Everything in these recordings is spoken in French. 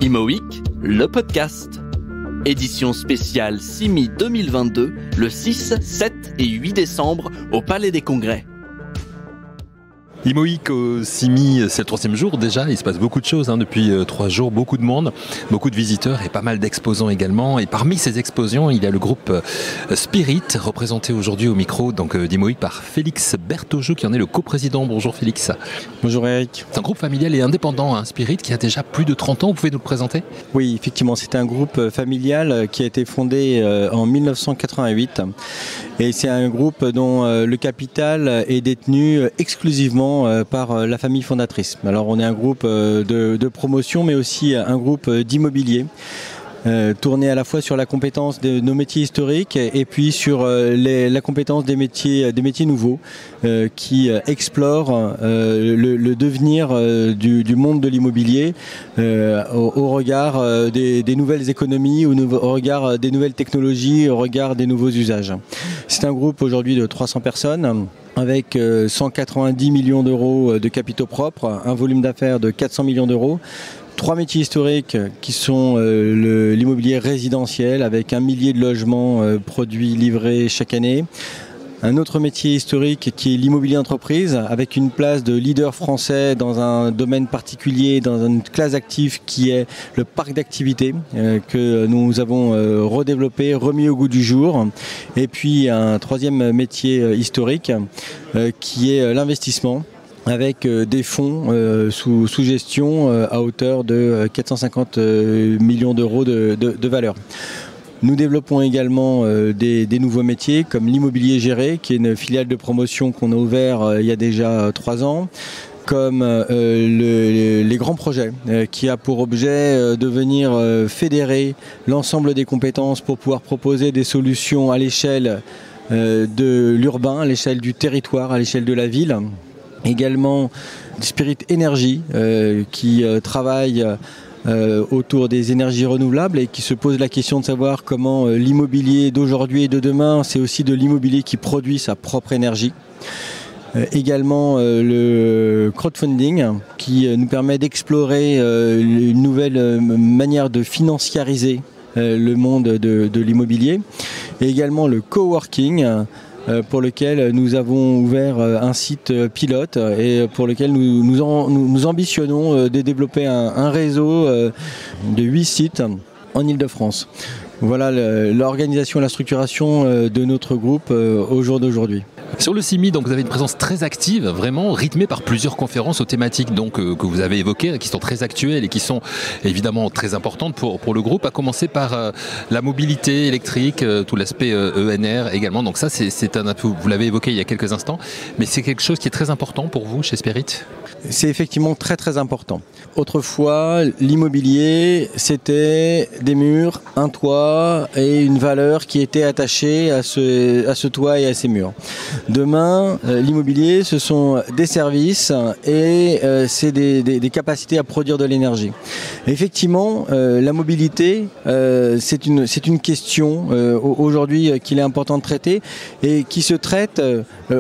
Imo Week, le podcast. Édition spéciale CIMI 2022, le 6, 7 et 8 décembre au Palais des Congrès. Imo Week au CIMI, c'est le 3e jour déjà, il se passe beaucoup de choses depuis 3 jours, beaucoup de monde, beaucoup de visiteurs et pas mal d'exposants également. Et parmi ces exposants, il y a le groupe Spirit, représenté aujourd'hui au micro d'Imo Week par Félix Berthojoux, qui en est le coprésident. Bonjour Félix. Bonjour Eric. C'est un groupe familial et indépendant, Spirit, qui a déjà plus de 30 ans, vous pouvez nous le présenter ? Oui, effectivement, c'est un groupe familial qui a été fondé en 1988 et c'est un groupe dont le capital est détenu exclusivement par la famille fondatrice. Alors on est un groupe de promotion mais aussi un groupe d'immobilier tourné à la fois sur la compétence de nos métiers historiques et puis sur la compétence des métiers nouveaux qui explorent le devenir du monde de l'immobilier au regard des nouvelles économies, au regard des nouvelles technologies, au regard des nouveaux usages. C'est un groupe aujourd'hui de 300 personnes avec 190 millions d'euros de capitaux propres, un volume d'affaires de 400 millions d'euros. 3 métiers historiques qui sont l'immobilier résidentiel avec 1 millier de logements produits, livrés chaque année. Un autre métier historique qui est l'immobilier entreprise avec une place de leader français dans un domaine particulier, dans une classe d'actifs qui est le parc d'activités que nous avons redéveloppé, remis au goût du jour. Et puis un 3e métier historique qui est l'investissement, avec des fonds sous gestion à hauteur de 450 millions d'euros de valeur. Nous développons également des nouveaux métiers comme l'immobilier géré, qui est une filiale de promotion qu'on a ouvert il y a déjà 3 ans, comme les grands projets, qui a pour objet de venir fédérer l'ensemble des compétences pour pouvoir proposer des solutions à l'échelle de l'urbain, à l'échelle du territoire, à l'échelle de la ville. Également Spirit Énergie qui travaille autour des énergies renouvelables et qui se pose la question de savoir comment l'immobilier d'aujourd'hui et de demain, c'est aussi de l'immobilier qui produit sa propre énergie. Également le crowdfunding qui nous permet d'explorer une nouvelle manière de financiariser le monde de l'immobilier. Et également le coworking pour lequel nous avons ouvert un site pilote et pour lequel nous ambitionnons de développer un réseau de 8 sites en Île-de-France. Voilà l'organisation et la structuration de notre groupe au jour d'aujourd'hui. Sur le CIMI, donc, vous avez une présence très active, vraiment rythmée par plusieurs conférences aux thématiques que vous avez évoquées, qui sont très actuelles et qui sont évidemment très importantes pour le groupe, à commencer par la mobilité électrique, tout l'aspect ENR également. Donc ça, vous l'avez évoqué il y a quelques instants, mais c'est quelque chose qui est très important pour vous chez Spirit ? C'est effectivement très très important. Autrefois, l'immobilier, c'était des murs, un toit et une valeur qui était attachée à ce toit et à ces murs. Demain, l'immobilier, ce sont des services et c'est des capacités à produire de l'énergie. Effectivement, la mobilité, c'est une question aujourd'hui qu'il est important de traiter et qui se traite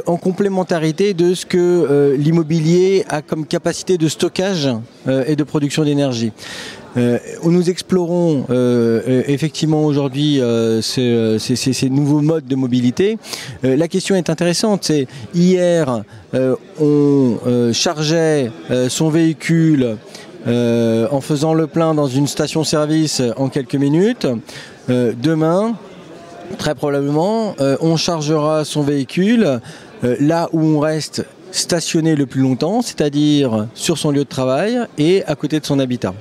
en complémentarité de ce que l'immobilier a comme capacité de stockage et de production d'énergie. Nous explorons effectivement aujourd'hui ces nouveaux modes de mobilité. La question est intéressante. C'est hier, on chargeait son véhicule en faisant le plein dans une station-service en quelques minutes. Demain, très probablement, on chargera son véhicule là où on reste stationné le plus longtemps, c'est-à-dire sur son lieu de travail et à côté de son habitat.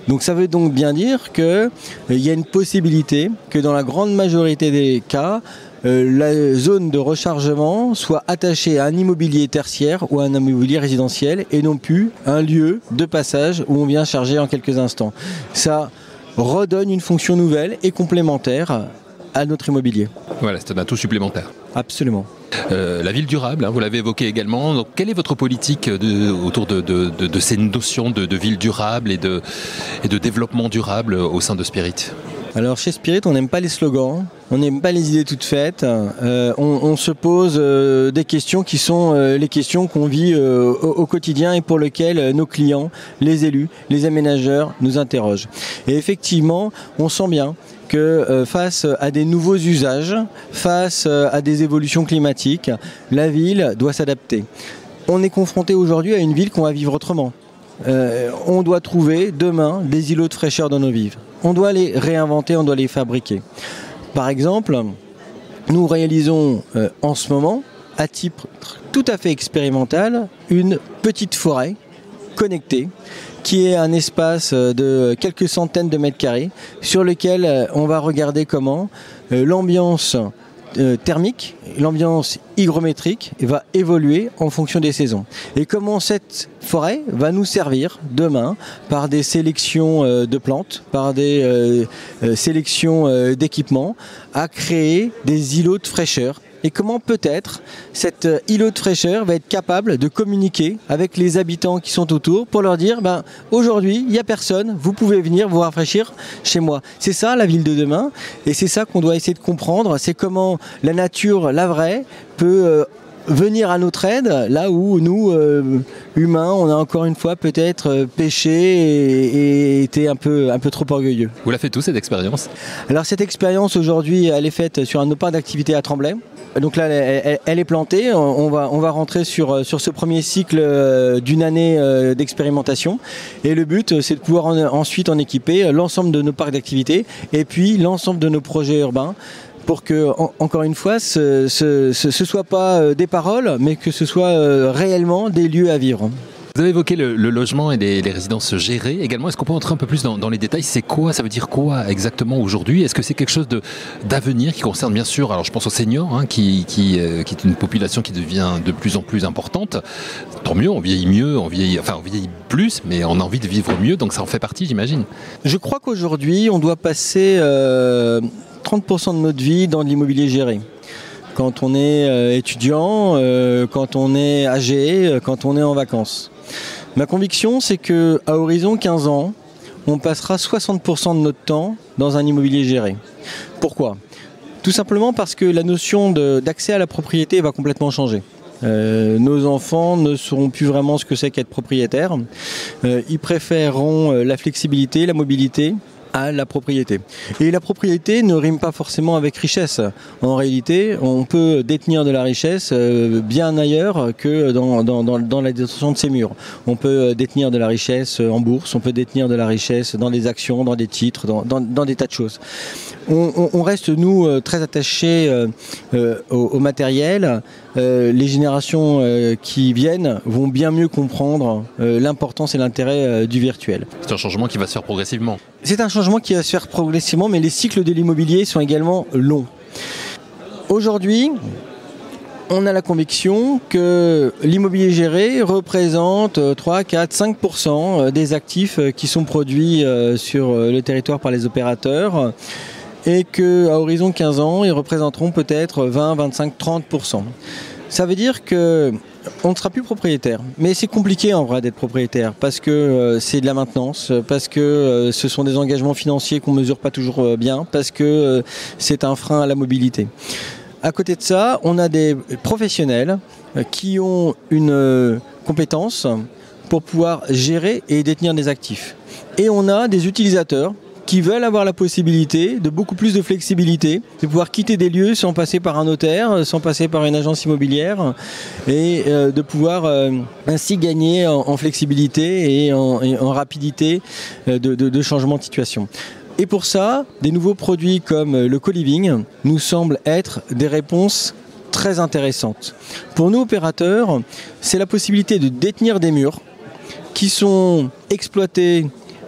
Donc ça veut donc bien dire qu'il y a une possibilité que dans la grande majorité des cas, la zone de rechargement soit attachée à un immobilier tertiaire ou à un immobilier résidentiel et non plus un lieu de passage où on vient charger en quelques instants. Ça redonne une fonction nouvelle et complémentaire à notre immobilier. Voilà, c'est un atout supplémentaire. Absolument. La ville durable, vous l'avez évoqué également. Donc, quelle est votre politique autour de ces notions de ville durable et de développement durable au sein de Spirit ? Alors chez Spirit, on n'aime pas les slogans, on n'aime pas les idées toutes faites, on se pose des questions qui sont les questions qu'on vit au quotidien et pour lesquelles nos clients, les élus, les aménageurs nous interrogent. Et effectivement, on sent bien que face à des nouveaux usages, face à des évolutions climatiques, la ville doit s'adapter. On est confronté aujourd'hui à une ville qu'on va vivre autrement. On doit trouver demain des îlots de fraîcheur dans nos vies. On doit les réinventer, on doit les fabriquer. Par exemple, nous réalisons en ce moment, à titre tout à fait expérimental, une petite forêt connectée qui est un espace de quelques centaines de mètres carrés sur lequel on va regarder comment l'ambiance thermique, l'ambiance hygrométrique va évoluer en fonction des saisons. Et comment cette forêt va nous servir demain par des sélections de plantes, par des sélections d'équipements, à créer des îlots de fraîcheur. Et comment peut-être cet îlot de fraîcheur va être capable de communiquer avec les habitants qui sont autour pour leur dire aujourd'hui il n'y a personne, vous pouvez venir vous rafraîchir chez moi. C'est ça la ville de demain et c'est ça qu'on doit essayer de comprendre, c'est comment la nature, la vraie, peut venir à notre aide là où nous, humains, on a encore une fois peut-être péché et été un peu trop orgueilleux. Vous la faites tous cette expérience? Alors cette expérience aujourd'hui elle est faite sur un de nos parcs d'activité à Tremblay. Donc là, elle est plantée. On va rentrer sur ce premier cycle d'une année d'expérimentation. Et le but, c'est de pouvoir ensuite en équiper l'ensemble de nos parcs d'activité et puis l'ensemble de nos projets urbains pour que, encore une fois, ce soit pas des paroles, mais que ce soit réellement des lieux à vivre. Vous avez évoqué le logement et les résidences gérées également. Est-ce qu'on peut entrer un peu plus dans les détails? C'est quoi? Ça veut dire quoi exactement aujourd'hui? Est-ce que c'est quelque chose d'avenir qui concerne bien sûr, alors je pense aux seniors, qui est une population qui devient de plus en plus importante. Tant mieux, on vieillit mieux, on vieillit plus, mais on a envie de vivre mieux, donc ça en fait partie, j'imagine. Je crois qu'aujourd'hui, on doit passer 30% de notre vie dans de l'immobilier géré. Quand on est étudiant, quand on est âgé, quand on est en vacances. Ma conviction, c'est qu'à horizon 15 ans, on passera 60% de notre temps dans un immobilier géré. Pourquoi? Tout simplement parce que la notion d'accès à la propriété va complètement changer. Nos enfants ne sauront plus vraiment ce que c'est qu'être propriétaire. Ils préféreront la flexibilité, la mobilité à la propriété. Et la propriété ne rime pas forcément avec richesse. En réalité, on peut détenir de la richesse bien ailleurs que dans la détention de ces murs. On peut détenir de la richesse en bourse, on peut détenir de la richesse dans des actions, dans des titres, dans des tas de choses. On reste, nous, très attachés au matériel. Les générations qui viennent vont bien mieux comprendre l'importance et l'intérêt du virtuel. C'est un changement qui va se faire progressivement. C'est un changement qui va se faire progressivement, mais les cycles de l'immobilier sont également longs. Aujourd'hui, on a la conviction que l'immobilier géré représente 3, 4, 5% des actifs qui sont produits sur le territoire par les opérateurs et qu'à horizon 15 ans, ils représenteront peut-être 20, 25, 30%. Ça veut dire qu'on ne sera plus propriétaire. Mais c'est compliqué en vrai d'être propriétaire parce que c'est de la maintenance, parce que ce sont des engagements financiers qu'on ne mesure pas toujours bien, parce que c'est un frein à la mobilité. À côté de ça, on a des professionnels qui ont une compétence pour pouvoir gérer et détenir des actifs. Et on a des utilisateurs qui veulent avoir la possibilité de beaucoup plus de flexibilité, de pouvoir quitter des lieux sans passer par un notaire, sans passer par une agence immobilière et de pouvoir ainsi gagner en flexibilité et en rapidité de changement de situation. Et pour ça, des nouveaux produits comme le co-living nous semblent être des réponses très intéressantes. Pour nous opérateurs, c'est la possibilité de détenir des murs qui sont exploités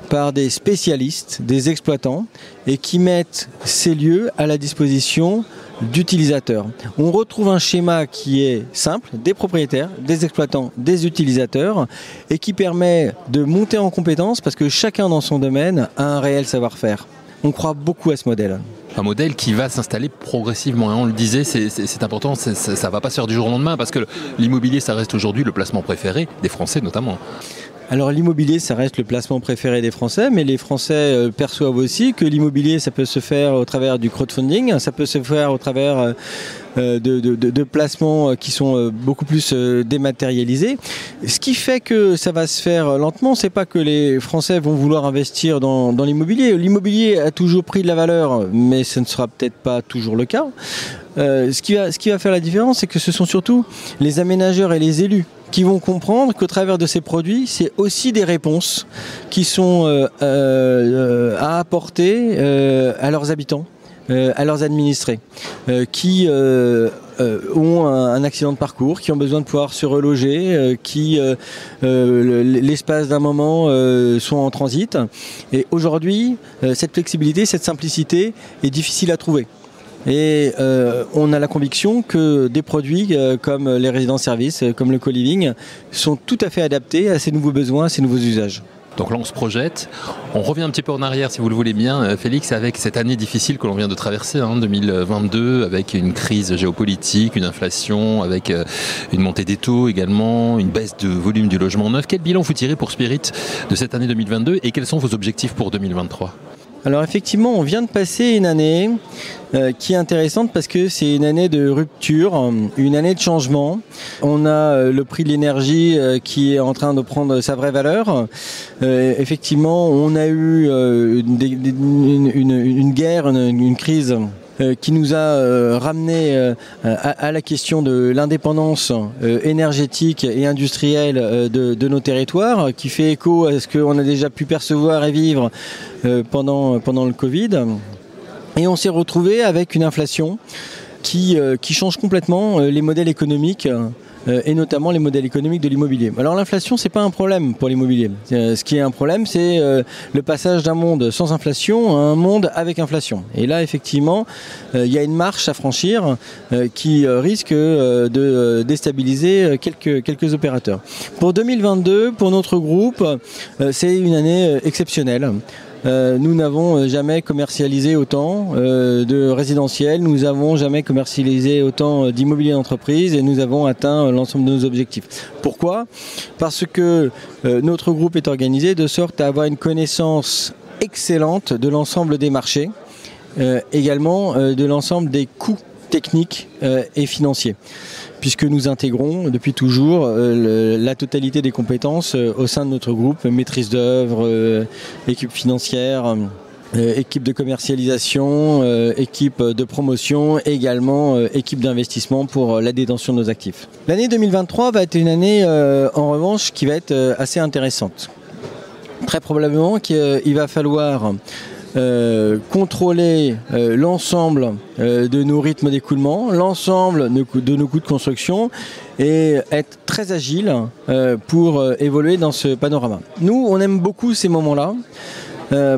par des spécialistes, des exploitants, et qui mettent ces lieux à la disposition d'utilisateurs. On retrouve un schéma qui est simple, des propriétaires, des exploitants, des utilisateurs, et qui permet de monter en compétences parce que chacun dans son domaine a un réel savoir-faire. On croit beaucoup à ce modèle. Un modèle qui va s'installer progressivement. On le disait, c'est important, ça ne va pas se faire du jour au lendemain parce que l'immobilier, ça reste aujourd'hui le placement préféré des Français notamment. Alors l'immobilier, ça reste le placement préféré des Français, mais les Français perçoivent aussi que l'immobilier, ça peut se faire au travers du crowdfunding, ça peut se faire au travers de placements qui sont beaucoup plus dématérialisés. Ce qui fait que ça va se faire lentement, c'est pas que les Français vont vouloir investir dans l'immobilier. L'immobilier a toujours pris de la valeur, mais ce ne sera peut-être pas toujours le cas. Ce qui va faire la différence, c'est que ce sont surtout les aménageurs et les élus qui vont comprendre qu'au travers de ces produits, c'est aussi des réponses qui sont à apporter à leurs habitants, à leurs administrés, qui ont un accident de parcours, qui ont besoin de pouvoir se reloger, qui, l'espace d'un moment, sont en transit. Et aujourd'hui, cette flexibilité, cette simplicité est difficile à trouver. Et on a la conviction que des produits comme les résidences-services, comme le co-living, sont tout à fait adaptés à ces nouveaux besoins, à ces nouveaux usages. Donc là, on se projette. On revient un petit peu en arrière, si vous le voulez bien, Félix, avec cette année difficile que l'on vient de traverser, 2022, avec une crise géopolitique, une inflation, avec une montée des taux également, une baisse de volume du logement neuf. Quel bilan vous tirez pour Spirit de cette année 2022 et quels sont vos objectifs pour 2023 ? Alors effectivement, on vient de passer une année qui est intéressante parce que c'est une année de rupture, une année de changement. On a le prix de l'énergie qui est en train de prendre sa vraie valeur. Effectivement, on a eu une guerre, une crise qui nous a ramené à la question de l'indépendance énergétique et industrielle de nos territoires, qui fait écho à ce qu'on a déjà pu percevoir et vivre pendant le Covid. Et on s'est retrouvé avec une inflation qui change complètement les modèles économiques et notamment les modèles économiques de l'immobilier. Alors l'inflation, c'est pas un problème pour l'immobilier. Ce qui est un problème, c'est le passage d'un monde sans inflation à un monde avec inflation. Et là, effectivement, il y a une marche à franchir qui risque de déstabiliser quelques opérateurs. Pour 2022, pour notre groupe, c'est une année exceptionnelle. Nous n'avons jamais commercialisé autant de résidentiel, nous n'avons jamais commercialisé autant d'immobilier d'entreprise et nous avons atteint l'ensemble de nos objectifs. Pourquoi ? Parce que notre groupe est organisé de sorte à avoir une connaissance excellente de l'ensemble des marchés, également de l'ensemble des coûts techniques et financiers, puisque nous intégrons depuis toujours la totalité des compétences au sein de notre groupe, maîtrise d'œuvre, équipe financière, équipe de commercialisation, équipe de promotion, et également équipe d'investissement pour la détention de nos actifs. L'année 2023 va être une année en revanche qui va être assez intéressante. Très probablement qu'il va falloir contrôler l'ensemble de nos rythmes d'écoulement, l'ensemble de nos coûts de construction et être très agile pour évoluer dans ce panorama. Nous, on aime beaucoup ces moments-là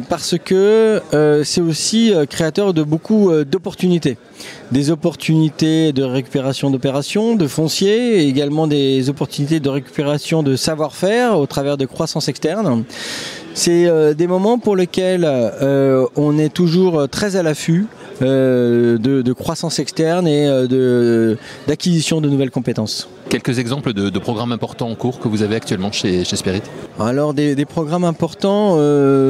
parce que c'est aussi créateur de beaucoup d'opportunités. Des opportunités de récupération d'opérations, de foncier, et également des opportunités de récupération de savoir-faire au travers de croissance externe. C'est des moments pour lesquels on est toujours très à l'affût de croissance externe et d'acquisition de nouvelles compétences. Quelques exemples de programmes importants en cours que vous avez actuellement chez Spirit ? Alors des programmes importants,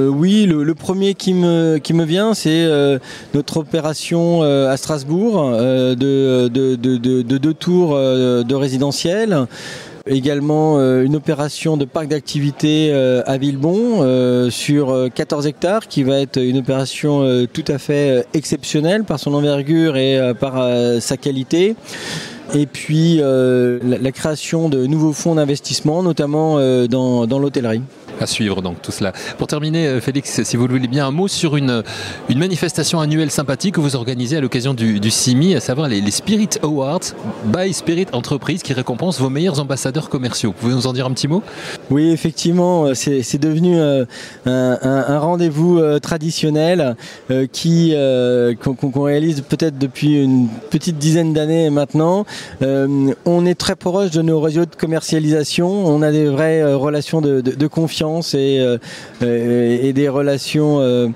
oui, le premier qui me vient, c'est notre opération à Strasbourg de 2 tours de résidentiel. Également une opération de parc d'activité à Villebon sur 14 hectares qui va être une opération tout à fait exceptionnelle par son envergure et par sa qualité. Et puis la création de nouveaux fonds d'investissement, notamment dans l'hôtellerie. À suivre donc tout cela. Pour terminer, Félix, si vous le voulez bien, un mot sur une manifestation annuelle sympathique que vous organisez à l'occasion du CIMI, à savoir les Spirit Awards by Spirit Entreprise qui récompense vos meilleurs ambassadeurs commerciaux. Vous pouvez nous en dire un petit mot ? Oui, effectivement, c'est devenu un rendez-vous traditionnel qu'on réalise peut-être depuis une petite dizaine d'années maintenant. On est très proche de nos réseaux de commercialisation. On a des vraies relations de confiance et des relations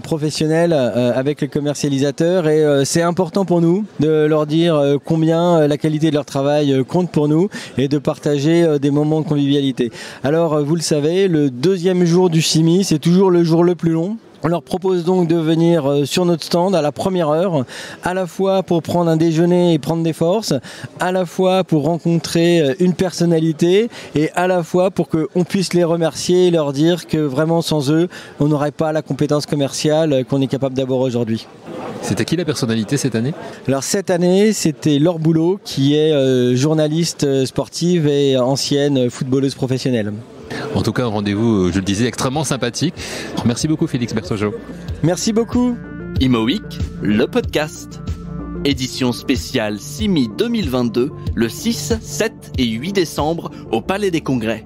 professionnelles avec les commercialisateurs et c'est important pour nous de leur dire combien la qualité de leur travail compte pour nous et de partager des moments de convivialité. Alors, vous le savez, le deuxième jour du CIMI, c'est toujours le jour le plus long. On leur propose donc de venir sur notre stand à la première heure, à la fois pour prendre un déjeuner et prendre des forces, à la fois pour rencontrer une personnalité et à la fois pour qu'on puisse les remercier et leur dire que vraiment sans eux, on n'aurait pas la compétence commerciale qu'on est capable d'avoir aujourd'hui. C'était qui la personnalité cette année ? Alors cette année, c'était Laure Boulot qui est journaliste sportive et ancienne footballeuse professionnelle. En tout cas, un rendez-vous, je le disais, extrêmement sympathique. Merci beaucoup Félix Bertogeau. Merci beaucoup. Imo Week, le podcast. Édition spéciale CIMI 2022, le 6, 7 et 8 décembre au Palais des Congrès.